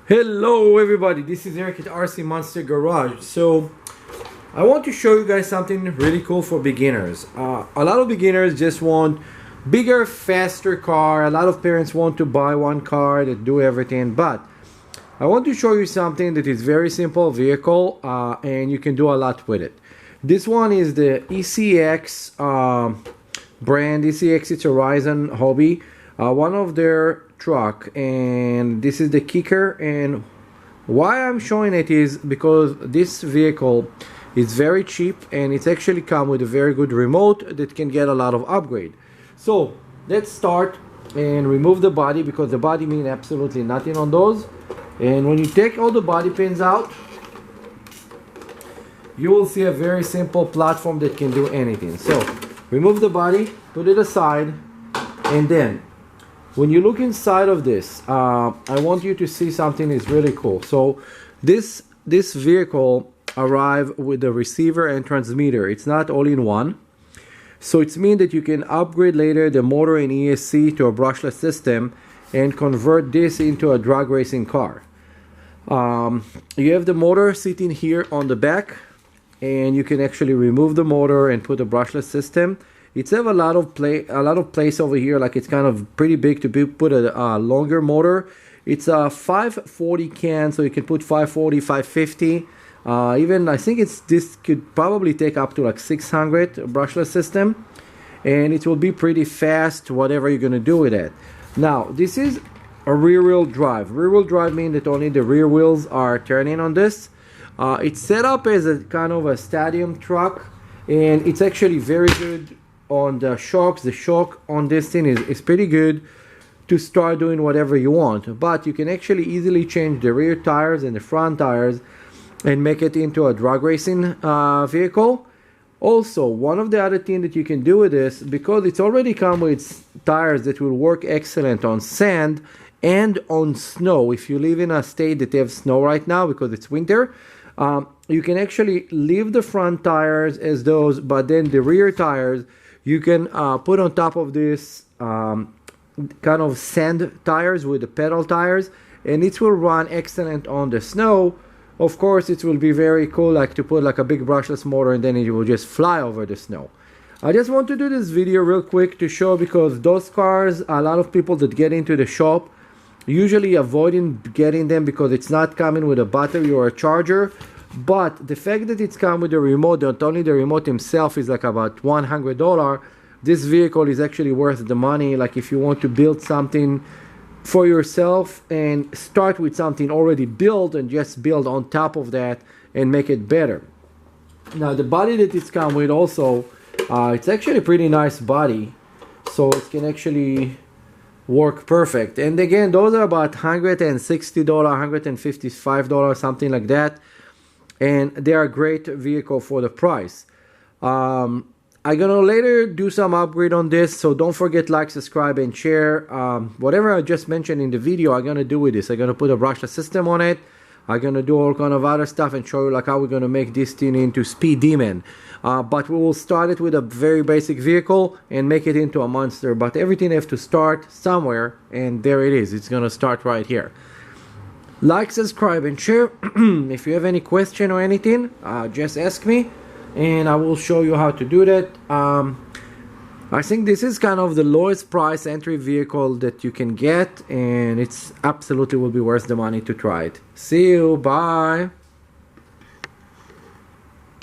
Hello everybody, this is Eric at RC Monster Garage. So I want to show you guys something really cool for beginners. A lot of beginners just want bigger, faster car. A lot of parents want to buy one car that do everything, but I want to show you something that is very simple vehicle and you can do a lot with it. This one is the ECX brand. ECX, it's Horizon Hobby, one of their truck, and this is the kicker. And why I'm showing it is because this vehicle is very cheap and it's actually come with a very good remote that can get a lot of upgrade. So let's start and remove the body, because the body means absolutely nothing on those. And when you take all the body pins out, you will see a very simple platform that can do anything. So remove the body, put it aside, and then when you look inside of this, I want you to see something is really cool. So this vehicle arrived with the receiver and transmitter. It's not all in one. So it means that you can upgrade later the motor and ESC to a brushless system and convert this into a drag racing car. You have the motor sitting here on the back, and you can actually remove the motor and put a brushless system. It's have a lot of place over here, like it's kind of pretty big to put a longer motor. It's a 540 can, so you can put 540, 550. Even I think this could probably take up to like 600 brushless system, and it will be pretty fast whatever you're gonna do with it. Now this is a rear wheel drive. Rear wheel drive means that only the rear wheels are turning on this. It's set up as a kind of a stadium truck, and it's actually very good on the shocks. The shock on this thing is pretty good to start doing whatever you want, but you can actually easily change the rear tires and the front tires and make it into a drag racing vehicle. Also, one of the other things that you can do with this, because it's already come with tires that will work excellent on sand and on snow. If you live in a state that they have snow right now because it's winter, you can actually leave the front tires as those, but then the rear tires you can put on top of this kind of sand tires with the pedal tires, and it will run excellent on the snow. Of course, it will be very cool, like to put like a big brushless motor and then it will just fly over the snow. I just want to do this video real quick to show, because those cars, a lot of people that get into the shop usually avoiding getting them because it's not coming with a battery or a charger. But the fact that it's come with a remote, not only the remote himself is like about $100, this vehicle is actually worth the money. Like if you want to build something for yourself and start with something already built and just build on top of that and make it better. Now the body that it's come with also, it's actually a pretty nice body, so it can actually work perfect. And again, those are about $160, $155, something like that. And they are a great vehicle for the price. I'm gonna later do some upgrade on this, so don't forget like, subscribe, and share. Whatever I just mentioned in the video, I'm gonna do with this. I'm gonna put a brushless system on it. I'm gonna do all kind of other stuff and show you like how we're gonna make this thing into Speed Demon. But we will start it with a very basic vehicle and make it into a monster. But everything has to start somewhere, and there it is. It's gonna start right here. Like, subscribe, and share. If you have any question or anything, just ask me and I will show you how to do that. I think this is kind of the lowest price entry vehicle that you can get, and it's absolutely will be worth the money to try it. See you, bye.